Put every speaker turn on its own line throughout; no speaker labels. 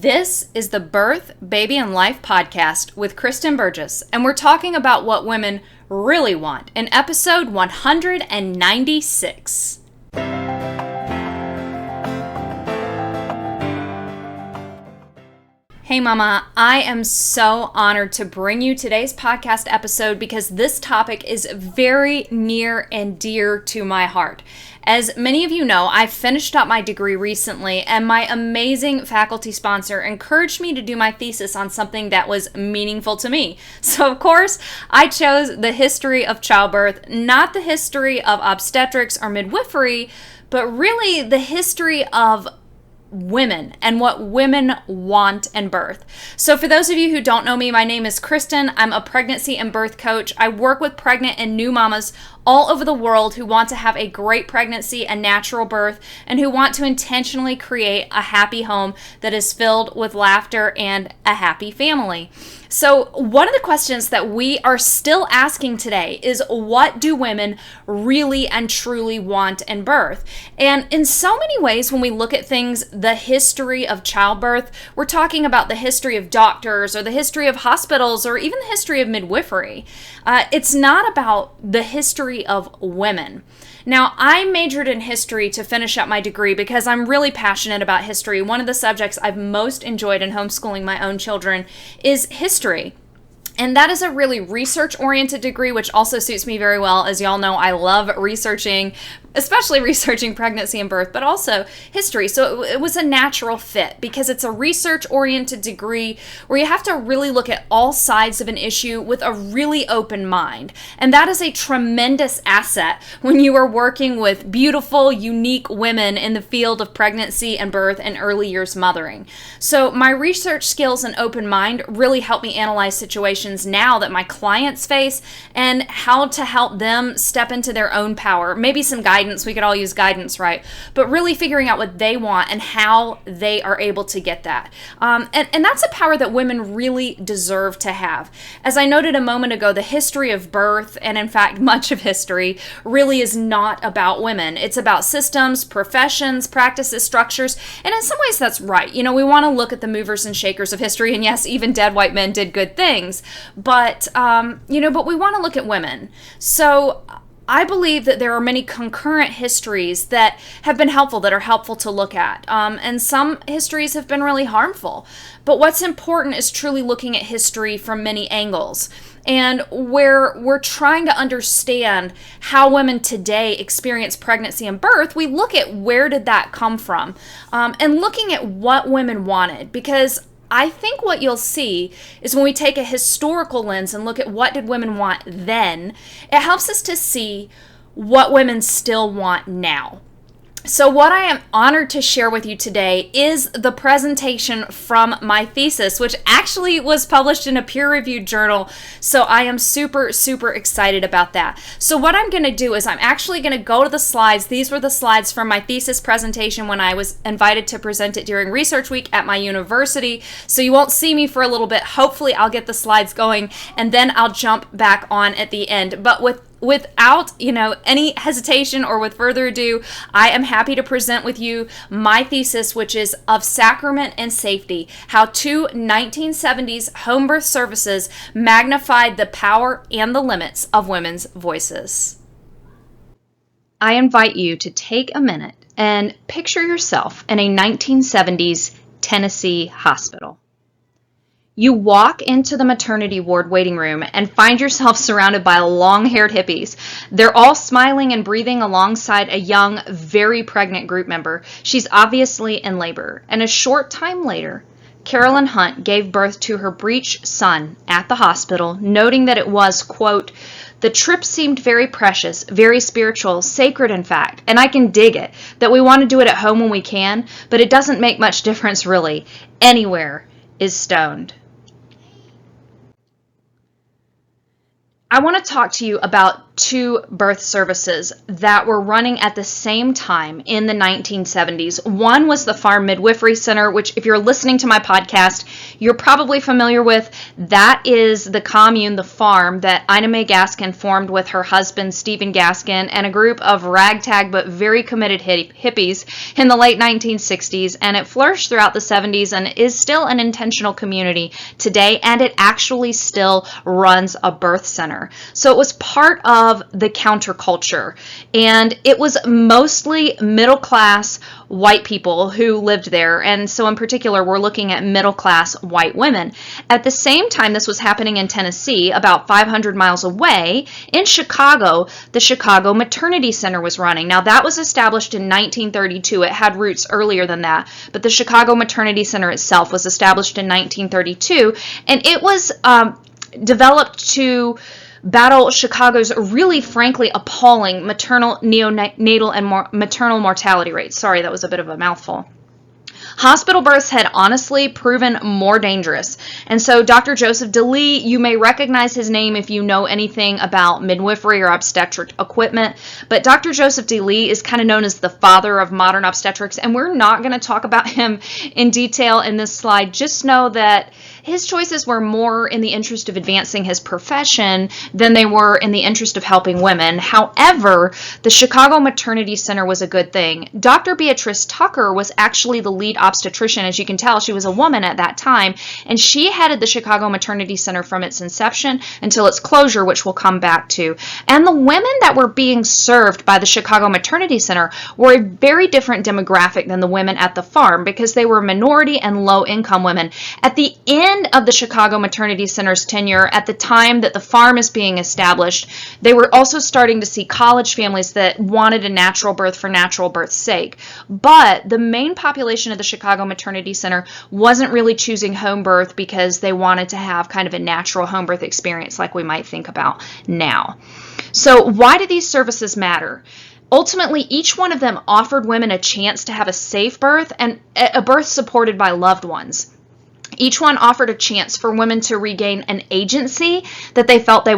This is the Birth, Baby, and Life podcast with Kristen Burgess, and we're talking about what women really want in episode 196. Hey mama, I am so honored to bring you today's podcast episode because this topic is very near and dear to my heart. As many of you know, I finished up my degree recently, and my amazing faculty sponsor encouraged me to do my thesis on something that was meaningful to me. So of course, I chose the history of childbirth, not the history of obstetrics or midwifery, but really the history of women and what women want in birth. So for those of you who don't know me, my name is Kristen. I'm a pregnancy and birth coach. I work with pregnant and new mamas all over the world who want to have a great pregnancy and natural birth and who want to intentionally create a happy home that is filled with laughter and a happy family. So one of the questions that we are still asking today is, what do women really and truly want in birth? And in so many ways, when we look at things, the history of childbirth, we're talking about the history of doctors or the history of hospitals or even the history of midwifery. It's not about the history of women. Now, I majored in history to finish up my degree because I'm really passionate about history. One of the subjects I've most enjoyed in homeschooling my own children is history. And that is a really research-oriented degree, which also suits me very well. As y'all know, I love researching, especially researching pregnancy and birth, but also history. So it was a natural fit because it's a research-oriented degree where you have to really look at all sides of an issue with a really open mind. And that is a tremendous asset when you are working with beautiful, unique women in the field of pregnancy and birth and early years mothering. So my research skills and open mind really help me analyze situations now that my clients face and how to help them step into their own power. Maybe some guidance, we could all use guidance, right? But really figuring out what they want and how they are able to get that. And that's a power that women really deserve to have. As I noted a moment ago, the history of birth, and in fact much of history, really is not about women. It's about systems, professions, practices, structures, and in some ways that's right. You know, we want to look at the movers and shakers of history, and yes, even dead white men did good things. But we want to look at women. So I believe that there are many concurrent histories that have been helpful, that are helpful to look at. And some histories have been really harmful. But what's important is truly looking at history from many angles. And where we're trying to understand how women today experience pregnancy and birth, we look at where did that come from, and looking at what women wanted. Because I think what you'll see is when we take a historical lens and look at what did women want then, it helps us to see what women still want now. So what I am honored to share with you today is the presentation from my thesis, which actually was published in a peer-reviewed journal. So I am super, super excited about that. So what I'm going to do is I'm actually going to go to the slides. These were the slides from my thesis presentation when I was invited to present it during research week at my university. So you won't see me for a little bit. Hopefully I'll get the slides going and then I'll jump back on at the end. But without any hesitation or with further ado, I am happy to present with you my thesis, which is Of Sacrament and Safety, How Two 1970s Home Birth Services Magnified the Power and the Limits of Women's Voices. I invite you to take a minute and picture yourself in a 1970s Tennessee hospital. You walk into the maternity ward waiting room and find yourself surrounded by long-haired hippies. They're all smiling and breathing alongside a young, very pregnant group member. She's obviously in labor. And a short time later, Carolyn Hunt gave birth to her breech son at the hospital, noting that it was, quote, "The trip seemed very precious, very spiritual, sacred in fact, and I can dig it, that we want to do it at home when we can, but it doesn't make much difference really. Anywhere is stoned." I want to talk to you about two birth services that were running at the same time in the 1970s. One was the Farm Midwifery Center, which if you're listening to my podcast, you're probably familiar with. That is the commune, the farm that Ina May Gaskin formed with her husband, Stephen Gaskin, and a group of ragtag but very committed hippies in the late 1960s. And it flourished throughout the 70s and is still an intentional community today. And it actually still runs a birth center. So it was part of the counterculture, and it was mostly middle-class white people who lived there, and so in particular we're looking at middle-class white women. At the same time this was happening in Tennessee, about 500 miles away, in Chicago, the Chicago Maternity Center was running. Now that was established in 1932. It had roots earlier than that, but the Chicago Maternity Center itself was established in 1932, and it was developed to battle Chicago's really, frankly, appalling maternal, neonatal, and maternal mortality rates. Sorry, that was a bit of a mouthful. Hospital births had honestly proven more dangerous. And so Dr. Joseph DeLee, you may recognize his name if you know anything about midwifery or obstetric equipment, but Dr. Joseph DeLee is kind of known as the father of modern obstetrics, and we're not going to talk about him in detail in this slide. Just know that his choices were more in the interest of advancing his profession than they were in the interest of helping women. However, the Chicago Maternity Center was a good thing. Dr. Beatrice Tucker was actually the lead obstetrician. As you can tell, she was a woman at that time, and she headed the Chicago Maternity Center from its inception until its closure, which we'll come back to. And the women that were being served by the Chicago Maternity Center were a very different demographic than the women at the farm, because they were minority and low-income women. At the end of the Chicago Maternity Center's tenure, at the time that the farm is being established, they were also starting to see college families that wanted a natural birth for natural birth's sake. But the main population of the Chicago Maternity Center wasn't really choosing home birth because they wanted to have kind of a natural home birth experience like we might think about now. So why do these services matter? Ultimately, each one of them offered women a chance to have a safe birth and a birth supported by loved ones. Each one offered a chance for women to regain an agency that they felt they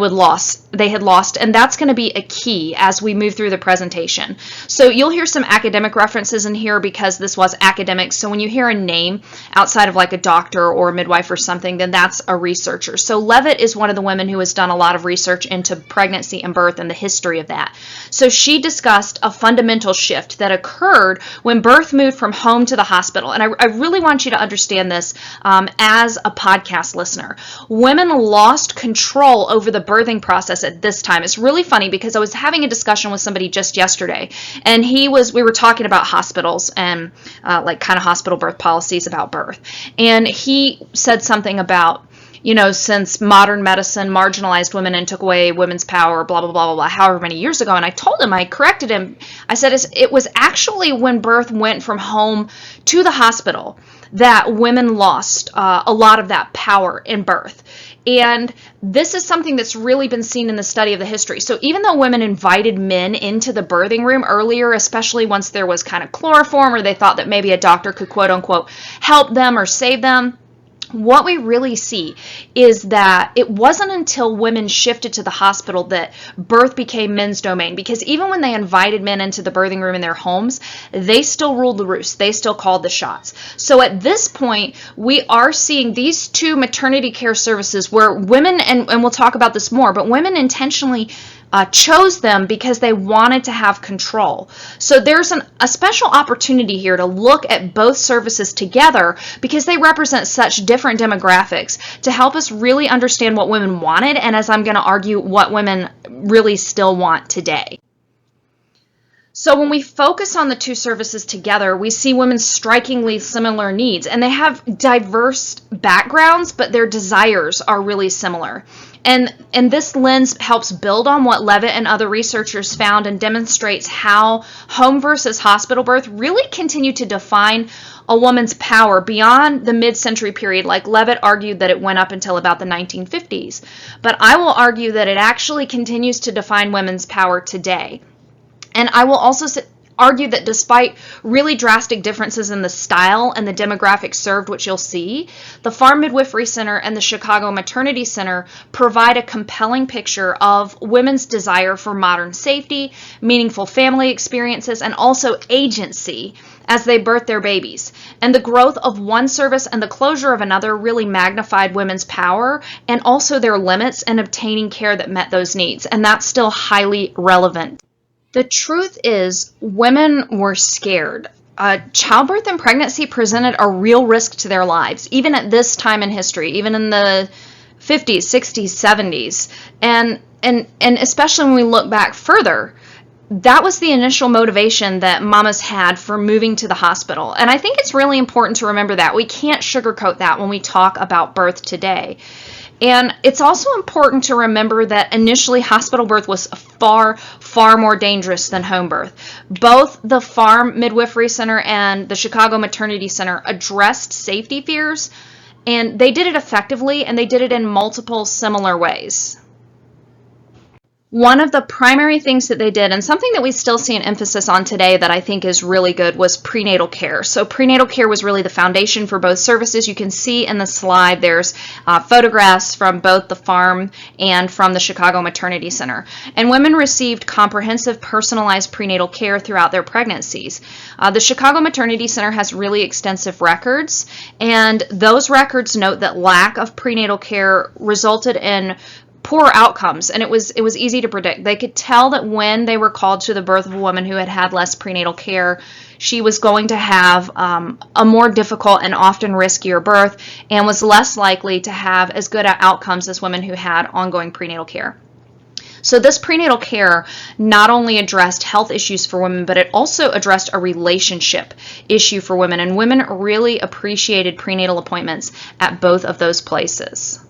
had lost, and that's going to be a key as we move through the presentation. So you'll hear some academic references in here because this was academic. So when you hear a name outside of like a doctor or a midwife or something, then that's a researcher. So Levitt is one of the women who has done a lot of research into pregnancy and birth and the history of that. So she discussed a fundamental shift that occurred when birth moved from home to the hospital. And I really want you to understand this as a podcast listener. Women lost control over the birthing process at this time. It's really funny because I was having a discussion with somebody just yesterday, and we were talking about hospitals and like kind of hospital birth policies about birth. And he said something about, since modern medicine marginalized women and took away women's power, blah, blah, blah, blah, blah, however many years ago. And I told him, I corrected him. I said, it was actually when birth went from home to the hospital that women lost a lot of that power in birth. And this is something that's really been seen in the study of the history. So even though women invited men into the birthing room earlier, especially once there was kind of chloroform or they thought that maybe a doctor could quote unquote help them or save them, what we really see is that it wasn't until women shifted to the hospital that birth became men's domain, because even when they invited men into the birthing room in their homes, they still ruled the roost. They still called the shots. So at this point, we are seeing these two maternity care services where women, and we'll talk about this more, but women intentionally chose them because they wanted to have control. So there's a special opportunity here to look at both services together because they represent such different demographics to help us really understand what women wanted, and as I'm going to argue, what women really still want today. So when we focus on the two services together, we see women's strikingly similar needs, and they have diverse backgrounds, but their desires are really similar. And this lens helps build on what Levitt and other researchers found and demonstrates how home versus hospital birth really continue to define a woman's power beyond the mid-century period. Like Levitt argued that it went up until about the 1950s. But I will argue that it actually continues to define women's power today. And I will also argued that despite really drastic differences in the style and the demographics served, which you'll see, the Farm Midwifery Center and the Chicago Maternity Center provide a compelling picture of women's desire for modern safety, meaningful family experiences, and also agency as they birth their babies. And the growth of one service and the closure of another really magnified women's power and also their limits in obtaining care that met those needs. And that's still highly relevant. The truth is, women were scared. Childbirth and pregnancy presented a real risk to their lives, even at this time in history, even in the 50s, 60s, 70s. And especially when we look back further, that was the initial motivation that mamas had for moving to the hospital. And I think it's really important to remember that. We can't sugarcoat that when we talk about birth today. And it's also important to remember that initially hospital birth was far, far more dangerous than home birth. Both the Farm Midwifery Center and the Chicago Maternity Center addressed safety fears, and they did it effectively, and they did it in multiple similar ways. One of the primary things that they did, and something that we still see an emphasis on today that I think is really good, was prenatal care. So prenatal care was really the foundation for both services. You can see in the slide there's photographs from both the farm and from the Chicago Maternity Center. And women received comprehensive personalized prenatal care throughout their pregnancies. The Chicago Maternity Center has really extensive records, and those records note that lack of prenatal care resulted in poor outcomes, and it was easy to predict. They could tell that when they were called to the birth of a woman who had had less prenatal care, she was going to have a more difficult and often riskier birth and was less likely to have as good outcomes as women who had ongoing prenatal care. So this prenatal care not only addressed health issues for women, but it also addressed a relationship issue for women, and women really appreciated prenatal appointments at both of those places.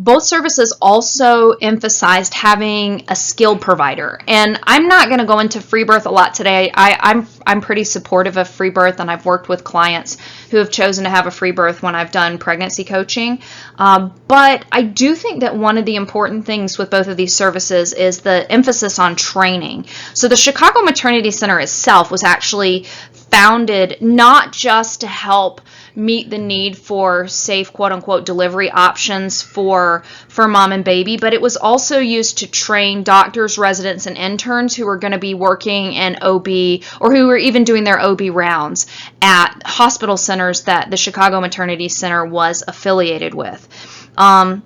Both services also emphasized having a skilled provider. And I'm not going to go into free birth a lot today. I'm pretty supportive of free birth, and I've worked with clients who have chosen to have a free birth when I've done pregnancy coaching. But I do think that one of the important things with both of these services is the emphasis on training. So the Chicago Maternity Center itself was actually founded not just to help meet the need for safe, quote-unquote, delivery options for mom and baby, but it was also used to train doctors, residents, and interns who were going to be working in OB or who were even doing their OB rounds at hospital centers that the Chicago Maternity Center was affiliated with. And,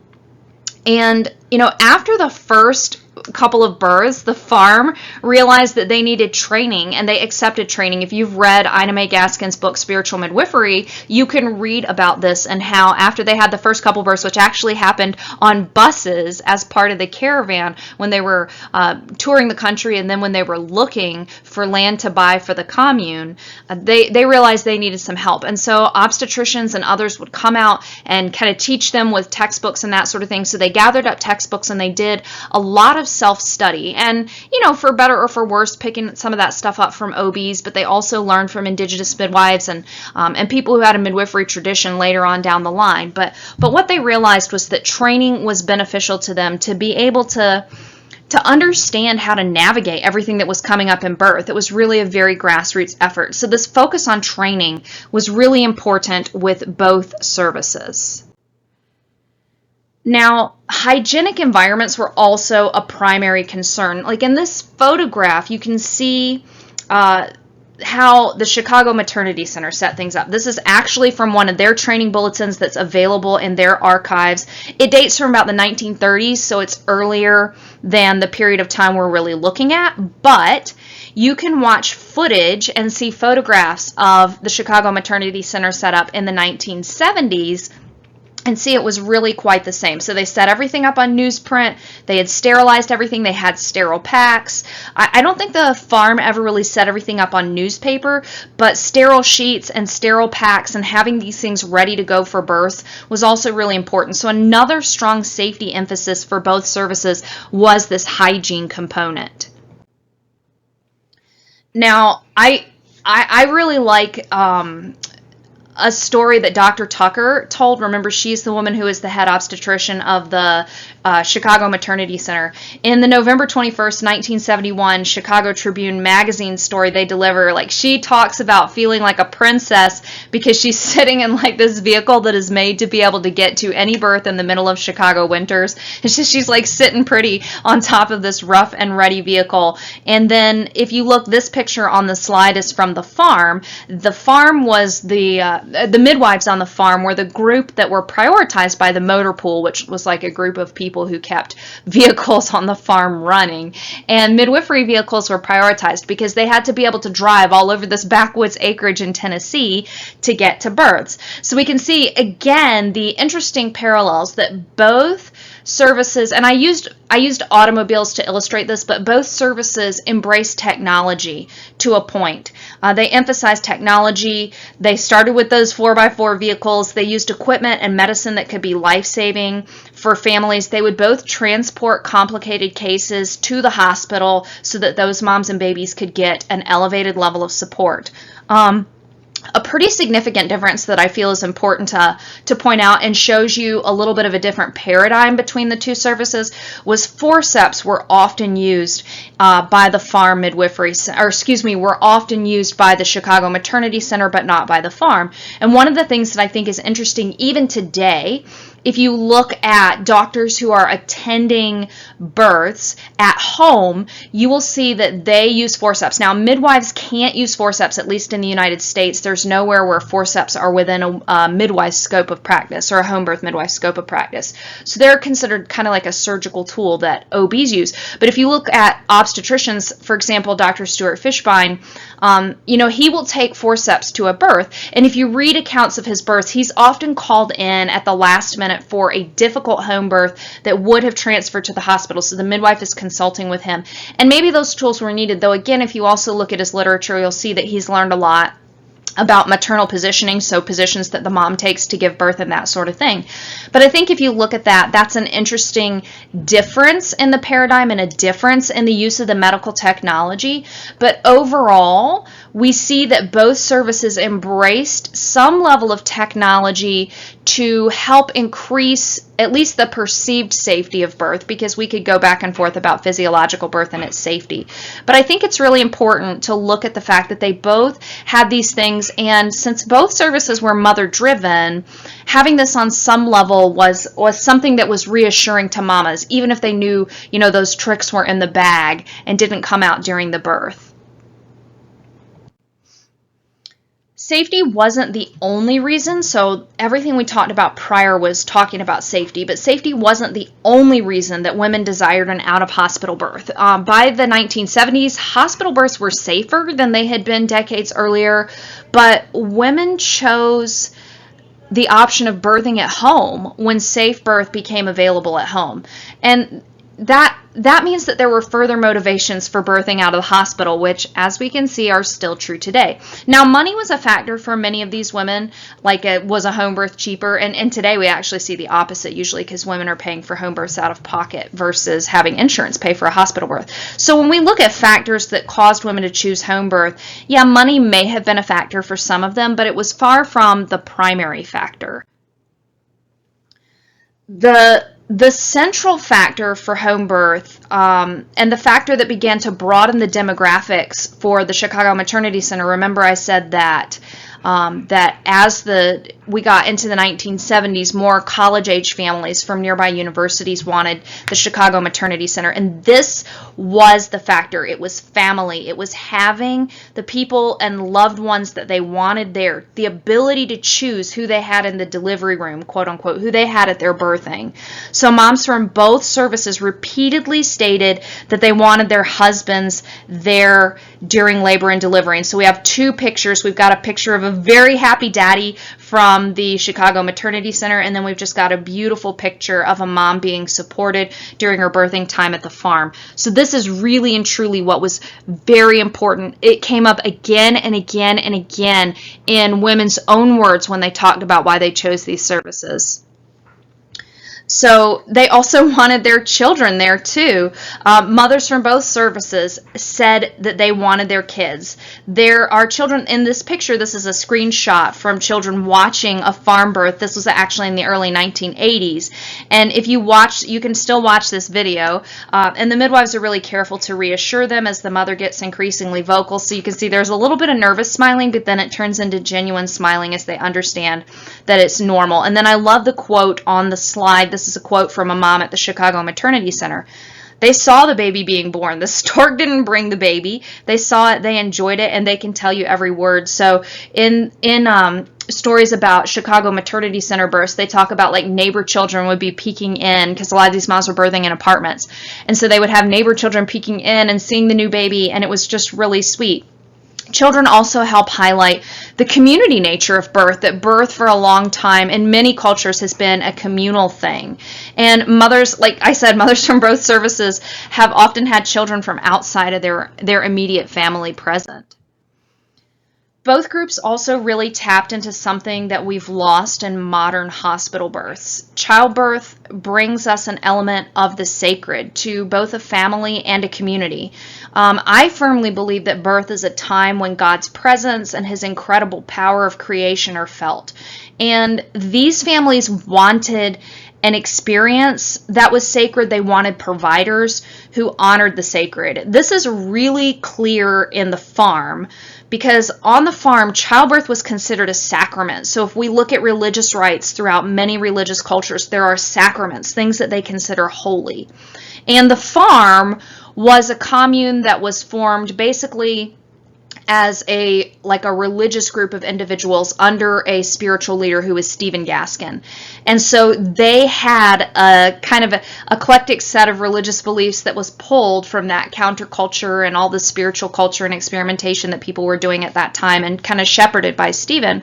after the first couple of births, the farm realized that they needed training, and they accepted training. If you've read Ina May Gaskin's book, Spiritual Midwifery, you can read about this and how after they had the first couple births, which actually happened on buses as part of the caravan when they were touring the country, and then when they were looking for land to buy for the commune, they realized they needed some help. And so obstetricians and others would come out and kind of teach them with textbooks and that sort of thing. So they gathered up textbooks and they did a lot of self-study, and for better or for worse, picking some of that stuff up from OBs, but they also learned from indigenous midwives and people who had a midwifery tradition later on down the line. But what they realized was that training was beneficial to them to be able to understand how to navigate everything that was coming up in birth. It was really a very grassroots effort. So this focus on training was really important with both services. Now, hygienic environments were also a primary concern. Like in this photograph, you can see how the Chicago Maternity Center set things up. This is actually from one of their training bulletins that's available in their archives. It dates from about the 1930s, so it's earlier than the period of time we're really looking at, but you can watch footage and see photographs of the Chicago Maternity Center setup in the 1970s and see it was really quite the same. So they set everything up on newsprint. They had sterilized everything. They had sterile packs. I don't think the farm ever really set everything up on newspaper, but sterile sheets and sterile packs and having these things ready to go for birth was also really important. So another strong safety emphasis for both services was this hygiene component. Now, I really like a story that Dr. Tucker told. Remember, she's the woman who is the head obstetrician of the Chicago Maternity Center. In the November 21st, 1971 Chicago Tribune magazine story they deliver, like, she talks about feeling like a princess because she's sitting in like this vehicle that is made to be able to get to any birth in the middle of Chicago winters. It's just, she's like sitting pretty on top of this rough and ready vehicle. And then if you look, this picture on the slide is from the farm. The farm was the midwives on the farm were the group that were prioritized by the motor pool, which was like a group of people who kept vehicles on the farm running. And midwifery vehicles were prioritized because they had to be able to drive all over this backwoods acreage in Tennessee to get to births. So we can see again the interesting parallels that both services, and I used automobiles to illustrate this, but both services embrace technology to a point. They emphasized technology. They started with those 4x4 vehicles. They used equipment and medicine that could be life-saving for families. They would both transport complicated cases to the hospital so that those moms and babies could get an elevated level of support. A pretty significant difference that I feel is important to point out and shows you a little bit of a different paradigm between the two services was forceps were often used by the farm midwifery, were often used by the Chicago Maternity Center, but not by the farm. And one of the things that I think is interesting even today, if you look at doctors who are attending births at home, you will see that they use forceps. Now, midwives can't use forceps, at least in the United States. There's nowhere where forceps are within a midwife's scope of practice or a home birth midwife's scope of practice. So they're considered kind of like a surgical tool that OBs use. But if you look at obstetricians, for example, Dr. Stuart Fishbein, he will take forceps to a birth. And if you read accounts of his births, he's often called in at the last minute for a difficult home birth that would have transferred to the hospital. So the midwife is consulting with him. And maybe those tools were needed, though again, if you also look at his literature, you'll see that he's learned a lot about maternal positioning, so positions that the mom takes to give birth and that sort of thing. But I think if you look at that, that's an interesting difference in the paradigm and a difference in the use of the medical technology. But overall, we see that both services embraced some level of technology to help increase at least the perceived safety of birth, because we could go back and forth about physiological birth and its safety. But I think it's really important to look at the fact that they both had these things, and since both services were mother-driven, having this on some level was something that was reassuring to mamas, even if they knew, those tricks were in the bag and didn't come out during the birth. Safety wasn't the only reason, so everything we talked about prior was talking about safety, but safety wasn't the only reason that women desired an out-of-hospital birth. By the 1970s, hospital births were safer than they had been decades earlier, but women chose the option of birthing at home when safe birth became available at home. And that means that there were further motivations for birthing out of the hospital, which, as we can see, are still true today. Now, money was a factor for many of these women, like was a home birth cheaper, and today we actually see the opposite usually, because women are paying for home births out of pocket versus having insurance pay for a hospital birth. So when we look at factors that caused women to choose home birth, yeah, money may have been a factor for some of them, but it was far from the primary factor. The central factor for home birth, and the factor that began to broaden the demographics for the Chicago Maternity Center, remember I said that as we got into the 1970s, more college-age families from nearby universities wanted the Chicago Maternity Center, and this was the factor. It was family. It was having the people and loved ones that they wanted there, the ability to choose who they had in the delivery room, quote unquote, who they had at their birthing. So moms from both services repeatedly stated that they wanted their husbands there during labor and delivery. And so we have two pictures. We've got a picture of a very happy daddy from the Chicago Maternity Center, and then we've just got a beautiful picture of a mom being supported during her birthing time at the farm. So this is really and truly what was very important. It came up again and again and again in women's own words when they talked about why they chose these services. So they also wanted their children there too. Mothers from both services said that they wanted their kids. There are children in this picture. This is a screenshot from children watching a farm birth. This was actually in the early 1980s. And if you watch, you can still watch this video. And the midwives are really careful to reassure them as the mother gets increasingly vocal. So you can see there's a little bit of nervous smiling, but then it turns into genuine smiling as they understand that it's normal. And then I love the quote on the slide. This is a quote from a mom at the Chicago Maternity Center. They saw the baby being born. The stork didn't bring the baby. They saw it, they enjoyed it, and they can tell you every word. So in stories about Chicago Maternity Center births, they talk about like neighbor children would be peeking in, because a lot of these moms were birthing in apartments. And so they would have neighbor children peeking in and seeing the new baby, and it was just really sweet. Children also help highlight the community nature of birth, that birth for a long time in many cultures has been a communal thing. And mothers, like I said, mothers from both services have often had children from outside of their immediate family present. Both groups also really tapped into something that we've lost in modern hospital births. Childbirth brings us an element of the sacred to both a family and a community. I firmly believe that birth is a time when God's presence and his incredible power of creation are felt. And these families wanted an experience that was sacred. They wanted providers who honored the sacred. This is really clear in the farm, because on the farm, childbirth was considered a sacrament. So if we look at religious rites throughout many religious cultures, there are sacraments, things that they consider holy. And the farm was a commune that was formed basically as a religious group of individuals under a spiritual leader who was Stephen Gaskin. And so they had a kind of a eclectic set of religious beliefs that was pulled from that counterculture and all the spiritual culture and experimentation that people were doing at that time, and kind of shepherded by Stephen.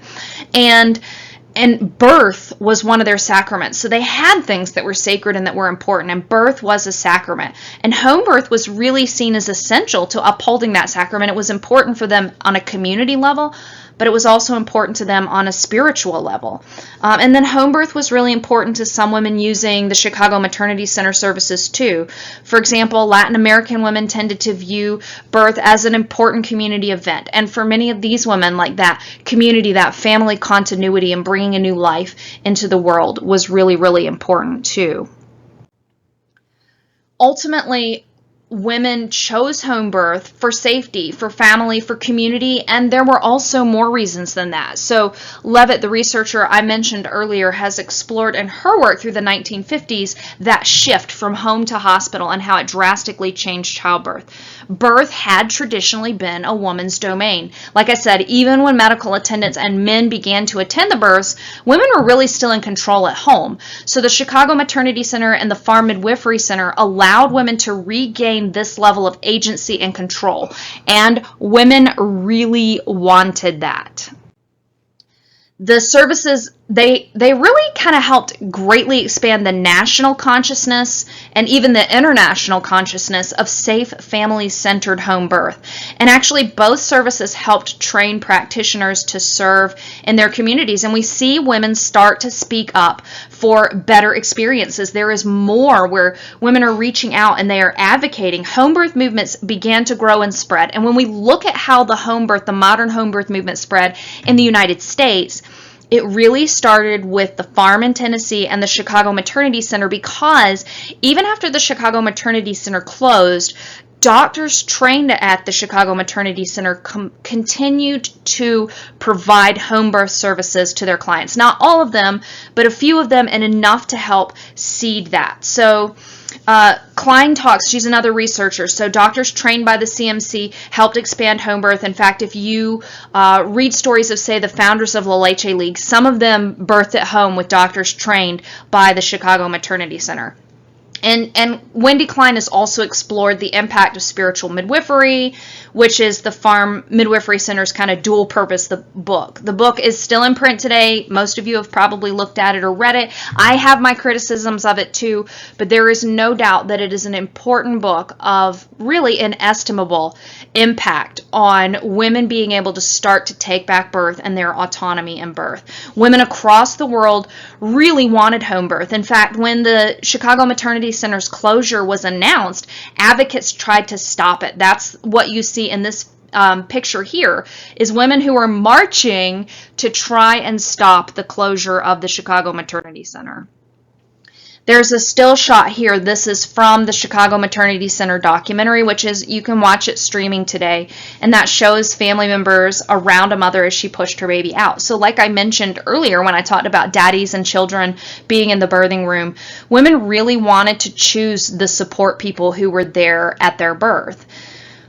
And birth was one of their sacraments. So they had things that were sacred and that were important, and birth was a sacrament. And home birth was really seen as essential to upholding that sacrament. It was important for them on a community level, but it was also important to them on a spiritual level. And then home birth was really important to some women using the Chicago Maternity Center services too. For example, Latin American women tended to view birth as an important community event. And for many of these women, like that community, that family continuity and bringing a new life into the world was really, really important too. Ultimately, women chose home birth for safety, for family, for community, and there were also more reasons than that. So Levitt, the researcher I mentioned earlier, has explored in her work through the 1950s that shift from home to hospital and how it drastically changed childbirth. Birth had traditionally been a woman's domain. Like I said, even when medical attendants and men began to attend the births, women were really still in control at home. So the Chicago Maternity Center and the Farm Midwifery Center allowed women to regain this level of agency and control, and women really wanted that. The services, they really kind of helped greatly expand the national consciousness and even the international consciousness of safe, family-centered home birth. And actually, both services helped train practitioners to serve in their communities. And we see women start to speak up for better experiences. There is more where women are reaching out and they are advocating. Home birth movements began to grow and spread. And when we look at how the modern home birth movement spread in the United States, it really started with the farm in Tennessee and the Chicago Maternity Center, because even after the Chicago Maternity Center closed, doctors trained at the Chicago Maternity Center continued to provide home birth services to their clients. Not all of them, but a few of them, and enough to help seed that. So Klein talks, she's another researcher, so doctors trained by the CMC helped expand home birth. In fact, if you read stories of, say, the founders of La Leche League, some of them birthed at home with doctors trained by the Chicago Maternity Center. And Wendy Klein has also explored the impact of spiritual midwifery, which is the Farm Midwifery Center's kind of dual purpose book. The book is still in print today. Most of you have probably looked at it or read it. I have my criticisms of it too, but there is no doubt that it is an important book of really inestimable impact on women being able to start to take back birth and their autonomy in birth. Women across the world really wanted home birth. In fact, when the Chicago Maternity Center's closure was announced, advocates tried to stop it. That's what you see in this picture here, is women who are marching to try and stop the closure of the Chicago Maternity Center. There's a still shot here. This is from the Chicago Maternity Center documentary, which is, you can watch it streaming today, and that shows family members around a mother as she pushed her baby out. So like I mentioned earlier when I talked about daddies and children being in the birthing room, women really wanted to choose the support people who were there at their birth.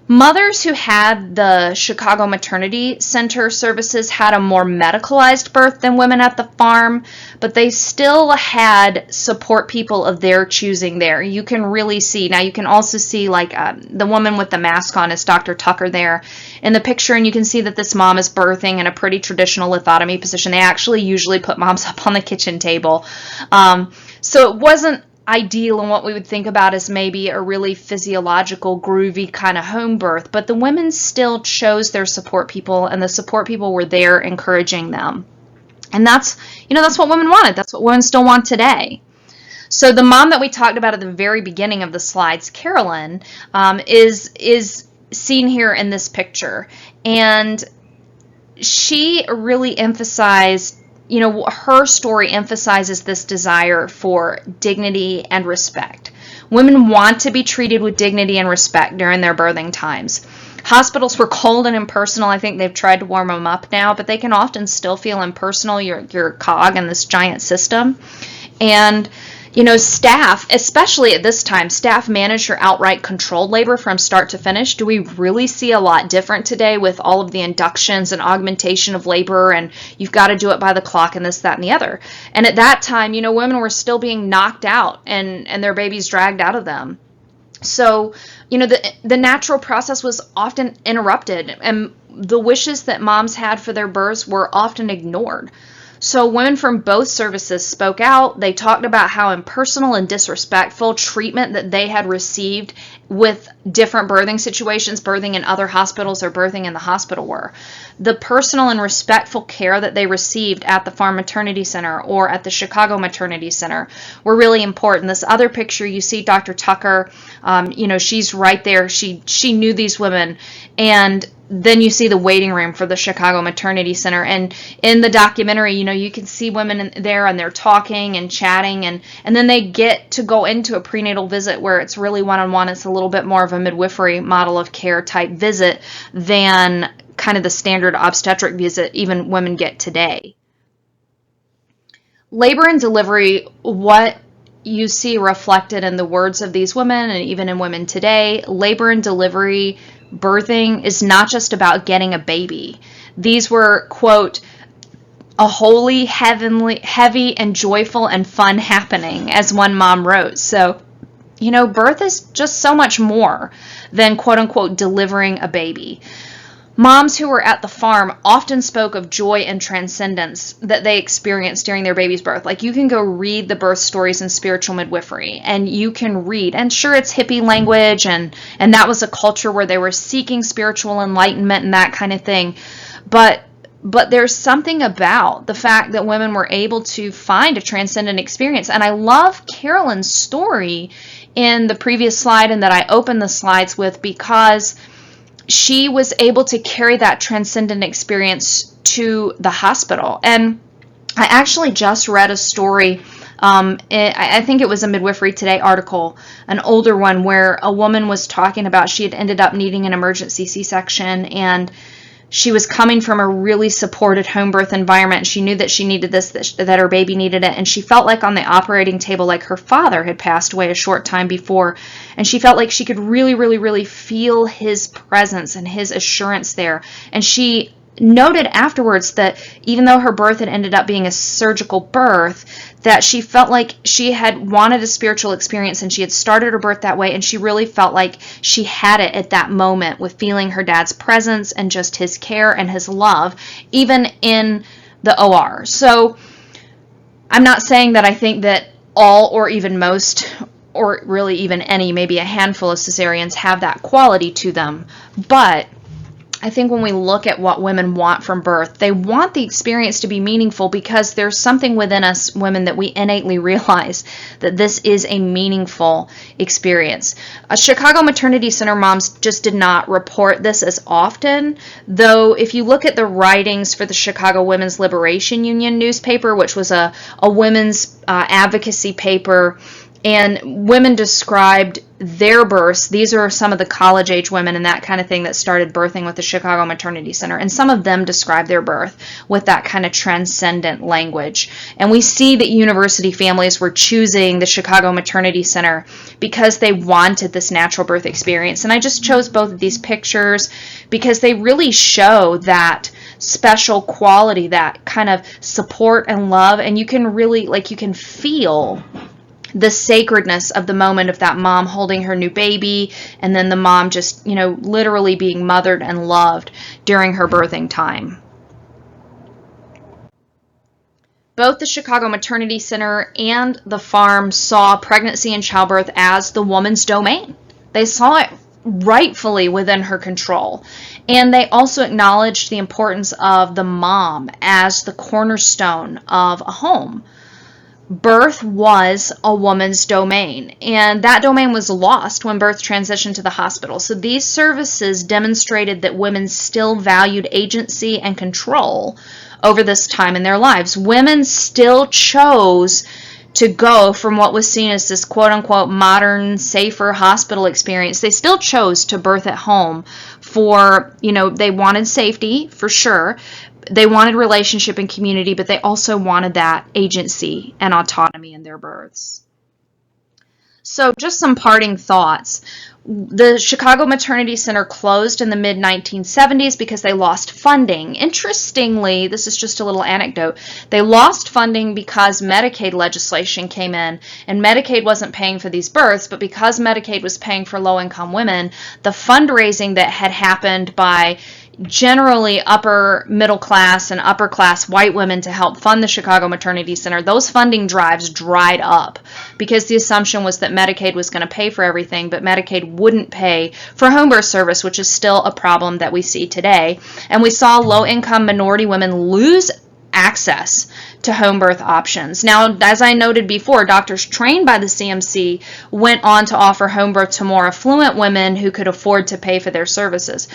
Mothers who had the Chicago Maternity Center services had a more medicalized birth than women at the farm, but they still had support people of their choosing there. You can really see, now you can also see like the woman with the mask on is Dr. Tucker there in the picture, and you can see that this mom is birthing in a pretty traditional lithotomy position. They actually usually put moms up on the kitchen table. So it wasn't ideal and what we would think about as maybe a really physiological, groovy kind of home birth, but the women still chose their support people, and the support people were there encouraging them. And that's what women wanted. That's what women still want today. So the mom that we talked about at the very beginning of the slides, Carolyn, is seen here in this picture, and she really emphasized, her story emphasizes this desire for dignity and respect. Women want to be treated with dignity and respect during their birthing times. Hospitals were cold and impersonal. I think they've tried to warm them up now, but they can often still feel impersonal. You're a cog in this giant system. And staff, especially at this time, staff managed or outright controlled labor from start to finish. Do we really see a lot different today with all of the inductions and augmentation of labor, and you've got to do it by the clock and this, that, and the other? And at that time, women were still being knocked out and their babies dragged out of them. So, the natural process was often interrupted, and the wishes that moms had for their births were often ignored. So women from both services spoke out. They talked about how impersonal and disrespectful treatment that they had received with different birthing situations, birthing in other hospitals or birthing in the hospital were. The personal and respectful care that they received at the Farm Maternity Center or at the Chicago Maternity Center were really important. This other picture, you see Dr. Tucker, she's right there. She knew these women, and then you see the waiting room for the Chicago Maternity Center. And in the documentary, you can see women there, and they're talking and chatting, and then they get to go into a prenatal visit where it's really one-on-one. It's a little bit more of a midwifery model of care type visit than kind of the standard obstetric visit even women get today. Labor and delivery, what you see reflected in the words of these women and even in women today, labor and delivery, birthing is not just about getting a baby. These were, quote, a holy, heavy, and joyful and fun happening, as one mom wrote. So, birth is just so much more than, quote unquote, delivering a baby. Moms who were at the farm often spoke of joy and transcendence that they experienced during their baby's birth. Like, you can go read the birth stories in Spiritual Midwifery, and you can read, and sure, it's hippie language, and that was a culture where they were seeking spiritual enlightenment and that kind of thing. But there's something about the fact that women were able to find a transcendent experience. And I love Carolyn's story in the previous slide, and that I opened the slides with, because she was able to carry that transcendent experience to the hospital. And I actually just read a story, I think it was a Midwifery Today article, an older one, where a woman was talking about she had ended up needing an emergency C-section, and she was coming from a really supported home birth environment. She knew that she needed this, that her baby needed it, and she felt like on the operating table, like her father had passed away a short time before, and she felt like she could really, really, really feel his presence and his assurance there. And she noted afterwards that even though her birth had ended up being a surgical birth, that she felt like she had wanted a spiritual experience and she had started her birth that way, and she really felt like she had it at that moment with feeling her dad's presence and just his care and his love, even in the OR. So I'm not saying that I think that all or even most or really even any, maybe a handful of cesareans have that quality to them, but I think when we look at what women want from birth, they want the experience to be meaningful because there's something within us women that we innately realize that this is a meaningful experience. Chicago Maternity Center moms just did not report this as often, though if you look at the writings for the Chicago Women's Liberation Union newspaper, which was a women's advocacy paper, and women described their births. These are some of the college-age women and that kind of thing that started birthing with the Chicago Maternity Center. And some of them describe their birth with that kind of transcendent language. And we see that university families were choosing the Chicago Maternity Center because they wanted this natural birth experience. And I just chose both of these pictures because they really show that special quality, that kind of support and love. And you can really, you can feel the sacredness of the moment of that mom holding her new baby, and then the mom just, literally being mothered and loved during her birthing time. Both the Chicago Maternity Center and the farm saw pregnancy and childbirth as the woman's domain. They saw it rightfully within her control. And they also acknowledged the importance of the mom as the cornerstone of a home. Birth was a woman's domain, and that domain was lost when birth transitioned to the hospital. So these services demonstrated that women still valued agency and control over this time in their lives. Women still chose to go from what was seen as this quote-unquote modern, safer hospital experience. They still chose to birth at home for, they wanted safety, for sure. They wanted relationship and community, but they also wanted that agency and autonomy in their births. So just some parting thoughts. The Chicago Maternity Center closed in the mid-1970s because they lost funding. Interestingly, this is just a little anecdote, they lost funding because Medicaid legislation came in, and Medicaid wasn't paying for these births, but because Medicaid was paying for low-income women, the fundraising that had happened by generally upper middle class and upper class white women to help fund the Chicago Maternity Center, those funding drives dried up because the assumption was that Medicaid was going to pay for everything, but Medicaid wouldn't pay for home birth service, which is still a problem that we see today. And we saw low-income minority women lose access to home birth options. Now, as I noted before, doctors trained by the CMC went on to offer home birth to more affluent women who could afford to pay for their services.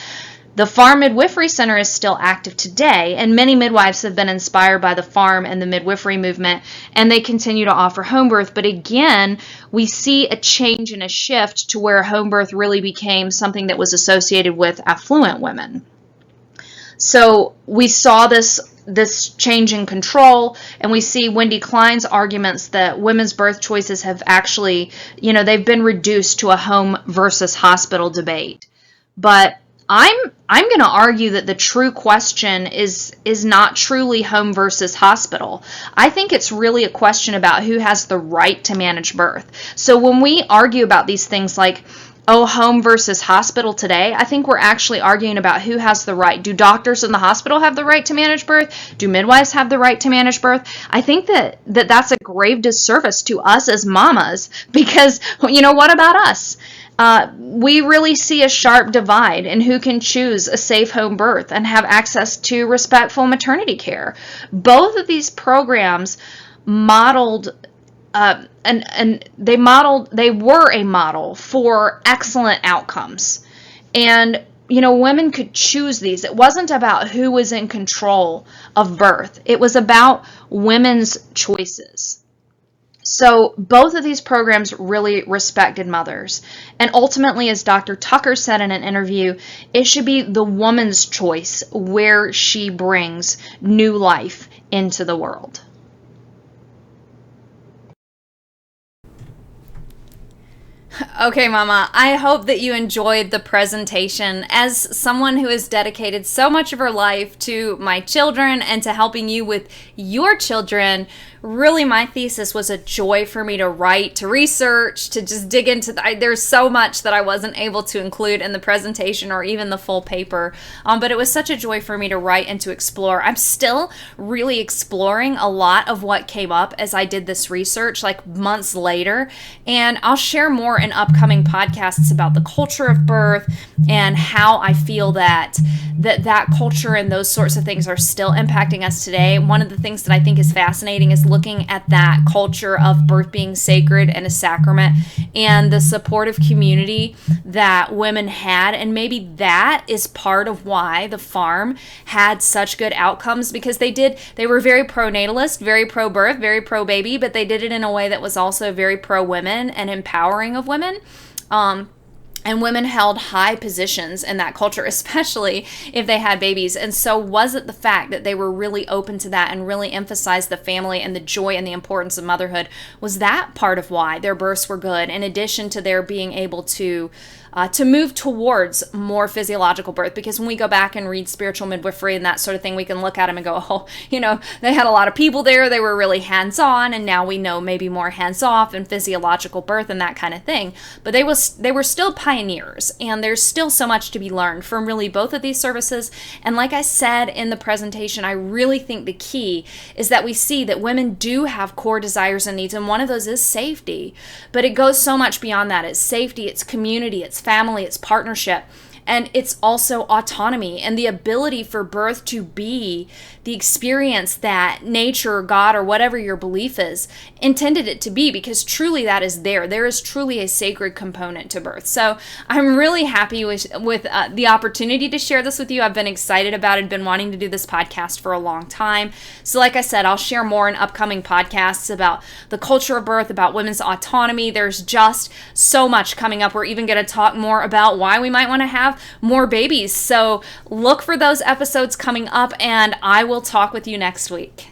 The Farm Midwifery Center is still active today, and many midwives have been inspired by the farm and the midwifery movement, and they continue to offer home birth. But again, we see a change and a shift to where home birth really became something that was associated with affluent women. So we saw this change in control, and we see Wendy Klein's arguments that women's birth choices have actually, they've been reduced to a home versus hospital debate. But I'm going to argue that the true question is not truly home versus hospital. I think it's really a question about who has the right to manage birth. So when we argue about these things like, home versus hospital today, I think we're actually arguing about who has the right. Do doctors in the hospital have the right to manage birth? Do midwives have the right to manage birth? I think that's a grave disservice to us as mamas because, what about us? We really see a sharp divide in who can choose a safe home birth and have access to respectful maternity care. Both of these programs modeled they were a model for excellent outcomes. And, women could choose these. It wasn't about who was in control of birth. It was about women's choices. So both of these programs really respected mothers. And ultimately, as Dr. Tucker said in an interview, it should be the woman's choice where she brings new life into the world. Okay, Mama, I hope that you enjoyed the presentation. As someone who has dedicated so much of her life to my children and to helping you with your children, really my thesis was a joy for me to write, to research, to just dig into. There's so much that I wasn't able to include in the presentation or even the full paper, but it was such a joy for me to write and to explore. I'm still really exploring a lot of what came up as I did this research, like months later, and I'll share more in upcoming podcasts about the culture of birth and how I feel that culture and those sorts of things are still impacting us today. One of the things that I think is fascinating is looking at that culture of birth being sacred and a sacrament and the supportive community that women had. And maybe that is part of why the farm had such good outcomes, because they were very pro-natalist, very pro-birth, very pro-baby, but they did it in a way that was also very pro-women and empowering of women. And women held high positions in that culture, especially if they had babies. And so was it the fact that they were really open to that and really emphasized the family and the joy and the importance of motherhood? Was that part of why their births were good, in addition to their being able to move towards more physiological birth? Because when we go back and read spiritual midwifery and that sort of thing, we can look at them and go, oh, they had a lot of people there. They were really hands-on, and now we know maybe more hands-off and physiological birth and that kind of thing. But they were still pioneers, and there's still so much to be learned from really both of these services. And like I said in the presentation, I really think the key is that we see that women do have core desires and needs, and one of those is safety. But it goes so much beyond that. It's safety, it's community, it's family, it's partnership, and it's also autonomy and the ability for birth to be the experience that nature, God, or whatever your belief is, intended it to be, because truly that is there. There is truly a sacred component to birth. So I'm really happy with the opportunity to share this with you. I've been excited about it, been wanting to do this podcast for a long time. So like I said, I'll share more in upcoming podcasts about the culture of birth, about women's autonomy. There's just so much coming up. We're even going to talk more about why we might want to have more babies. So look for those episodes coming up, and I will talk with you next week.